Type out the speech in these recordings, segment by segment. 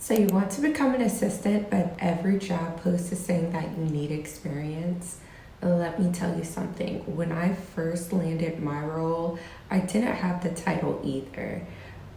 So you want to become an assistant, but every job post is saying that you need experience. Let me tell you something. When I first landed my role, I didn't have the title either.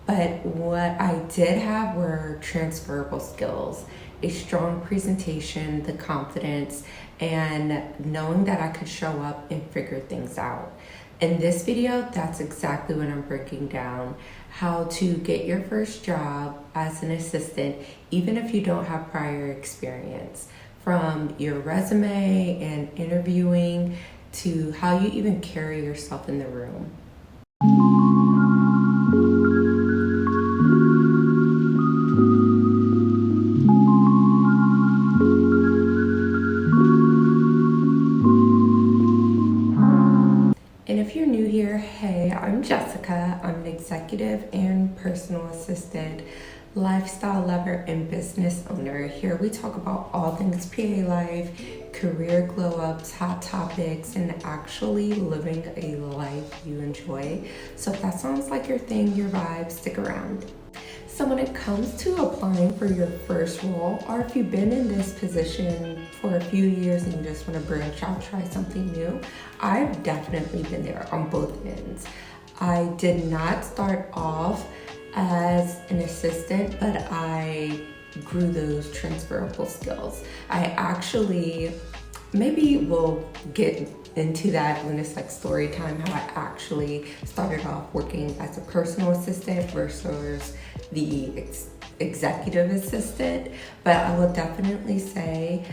But what I did have were transferable skills, a strong presentation, the confidence, and knowing that I could show up and figure things out. In this video, that's exactly what I'm breaking down. How to get your first job as an assistant, even if you don't have prior experience. From your resume and interviewing to how you even carry yourself in the room. And if you're new here, hey, I'm Jessica. I'm an executive and personal assistant, lifestyle lover, and business owner. Here we talk about all things PA life, career glow ups, hot topics, and actually living a life you enjoy. So if that sounds like your thing, your vibe, stick around. So when it comes to applying for your first role, or if you've been in this position for a few years and you just want to branch out, try something new, I've definitely been there on both ends. I did not start off as an assistant, but I grew those transferable skills. I actually, maybe we'll get into that when it's like story time, how I actually started off working as a personal assistant versus the executive assistant. But I will definitely say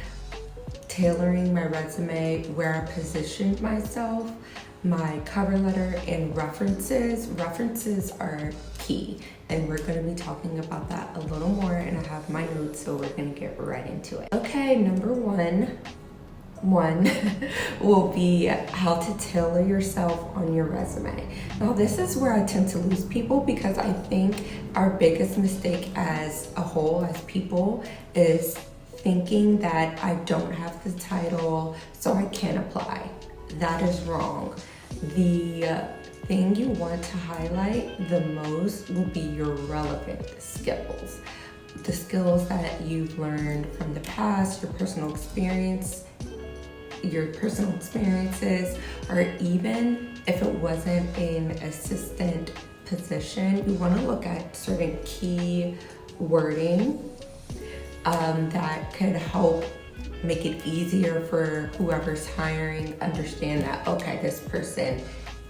tailoring my resume, where I positioned myself, my cover letter, and references. References are key, and we're going to be talking about that a little more, and I have my notes, so we're going to get right into it. Okay, number one will be how to tailor yourself on your resume. Now this is where I tend to lose people, because I think our biggest mistake as a whole, as people, is thinking that I don't have the title, so I can't apply. That is wrong. The thing you want to highlight the most will be your relevant skills. The skills that you've learned from the past, your personal experiences, or even if it wasn't an assistant position, you want to look at certain key wording that could help make it easier for whoever's hiring understand that, okay, this person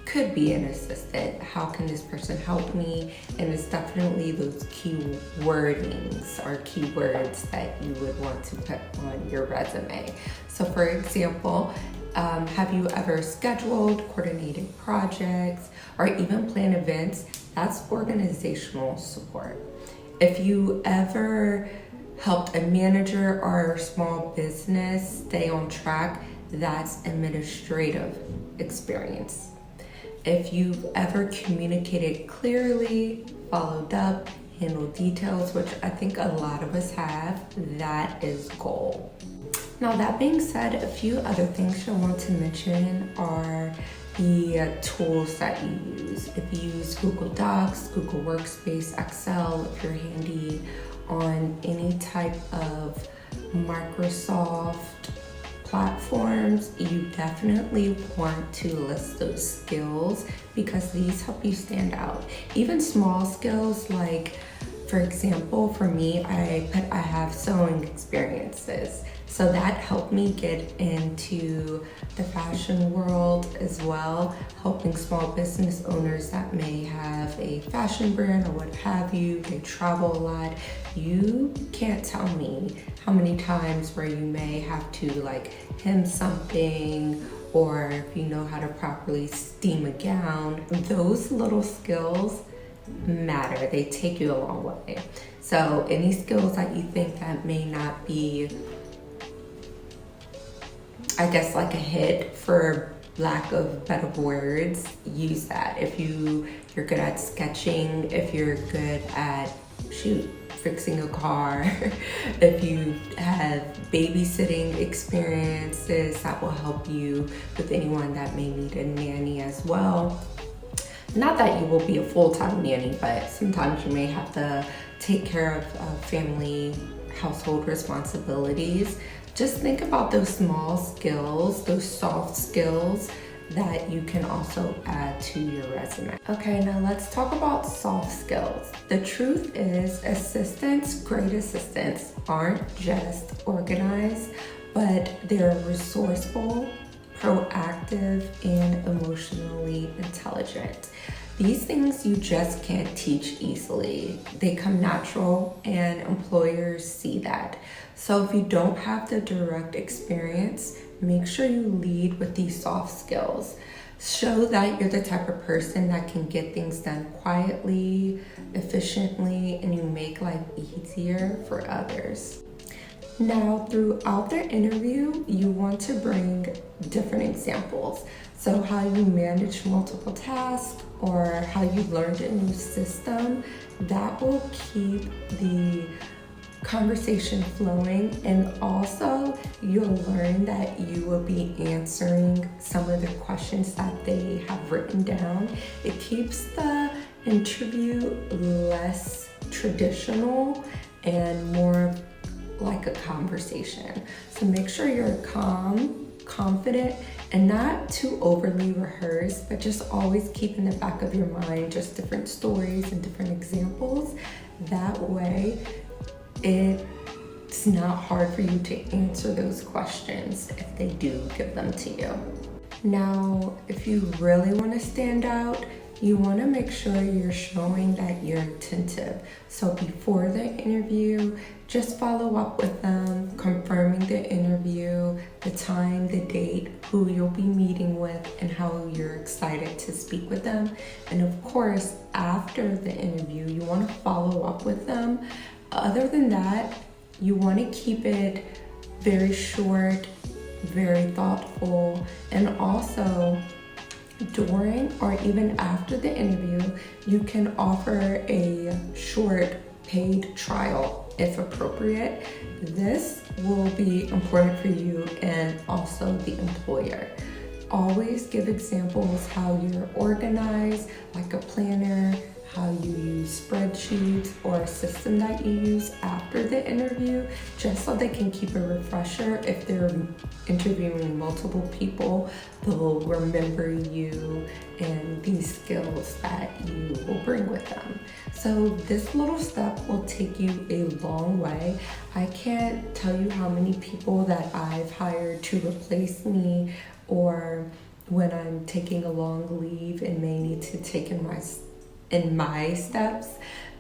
could be an assistant. How can this person help me? And it's definitely those key wordings or keywords that you would want to put on your resume. So for example, have you ever scheduled, coordinated projects, or even planned events? That's organizational support. If you ever helped a manager or a small business stay on track, that's administrative experience. If you've ever communicated clearly, followed up, handled details, which I think a lot of us have, that is gold. Now that being said, a few other things you'll want to mention are the tools that you use. If you use Google Docs, Google Workspace, Excel, if you're handy on any type of Microsoft platforms, you definitely want to list those skills, because these help you stand out. Even small skills, like for example, for me, I have sewing experiences. So that helped me get into the fashion world as well, helping small business owners that may have a fashion brand or what have you. They travel a lot. You can't tell me how many times where you may have to like hem something, or if you know how to properly steam a gown. Those little skills matter. They take you a long way. So any skills that you think that may not be, I guess, like a hit, for lack of better words, use that. If you're good at sketching, if you're good at fixing a car, if you have babysitting experiences, that will help you with anyone that may need a nanny as well. Not that you will be a full-time nanny, but sometimes you may have to take care of family, household responsibilities. Just think about those small skills, those soft skills that you can also add to your resume. Okay, now let's talk about soft skills. The truth is, great assistants aren't just organized, but they're resourceful, proactive, and emotionally intelligent. These things you just can't teach easily. They come natural, and employers see that. So if you don't have the direct experience, make sure you lead with these soft skills. Show that you're the type of person that can get things done quietly, efficiently, and you make life easier for others. Now, throughout the interview, you want to bring different examples. So how you manage multiple tasks or how you learned a new system, that will keep the conversation flowing, and also you'll learn that you will be answering some of the questions that they have written down. It keeps the interview less traditional and more like a conversation. So make sure you're calm, confident, and not too overly rehearsed, but just always keep in the back of your mind just different stories and different examples. That way, it's not hard for you to answer those questions if they do give them to you. Now, if you really want to stand out, you want to make sure you're showing that you're attentive. So before the interview, just follow up with them, confirming the interview, the time, the date, who you'll be meeting with, and how you're excited to speak with them. And of course, after the interview, you want to follow up with them. Other than that, you want to keep it very short, very thoughtful, and also during or even after the interview, you can offer a short paid trial if appropriate. This will be important for you and also the employer. Always give examples how you're organized, like a planner, how you use spreadsheets or a system that you use after the interview, just so they can keep a refresher. If they're interviewing multiple people, they'll remember you and these skills that you will bring with them. So this little step will take you a long way. I can't tell you how many people that I've hired to replace me, or when I'm taking a long leave and may need to take in my steps,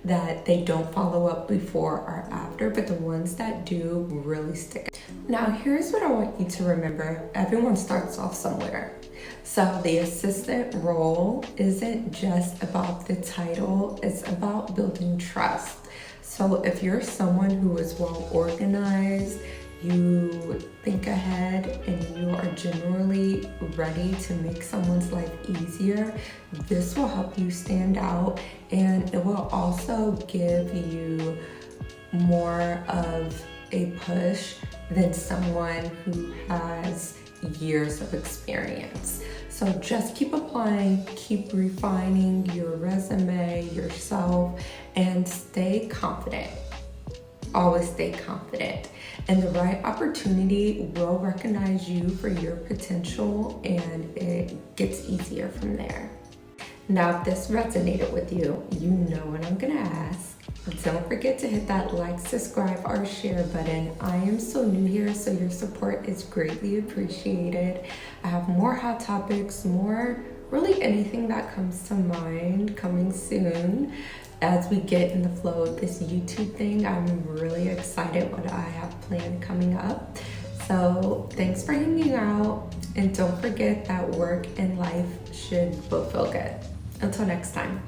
that they don't follow up before or after, but the ones that do really stick. Now, here's what I want you to remember. Everyone starts off somewhere. So the assistant role isn't just about the title, it's about building trust. So if you're someone who is well organized, you think ahead, and you are generally ready to make someone's life easier, this will help you stand out, and it will also give you more of a push than someone who has years of experience. So just keep applying, keep refining your resume, yourself, and stay confident. Always stay confident. And the right opportunity will recognize you for your potential, and it gets easier from there. Now, if this resonated with you, you know what I'm gonna ask. Don't forget to hit that like, subscribe, or share button. I am so new here, so your support is greatly appreciated. I have more hot topics, really anything that comes to mind coming soon. As we get in the flow of this YouTube thing, I'm really excited what I have planned coming up. So thanks for hanging out, and don't forget that work and life should both feel good. Until next time.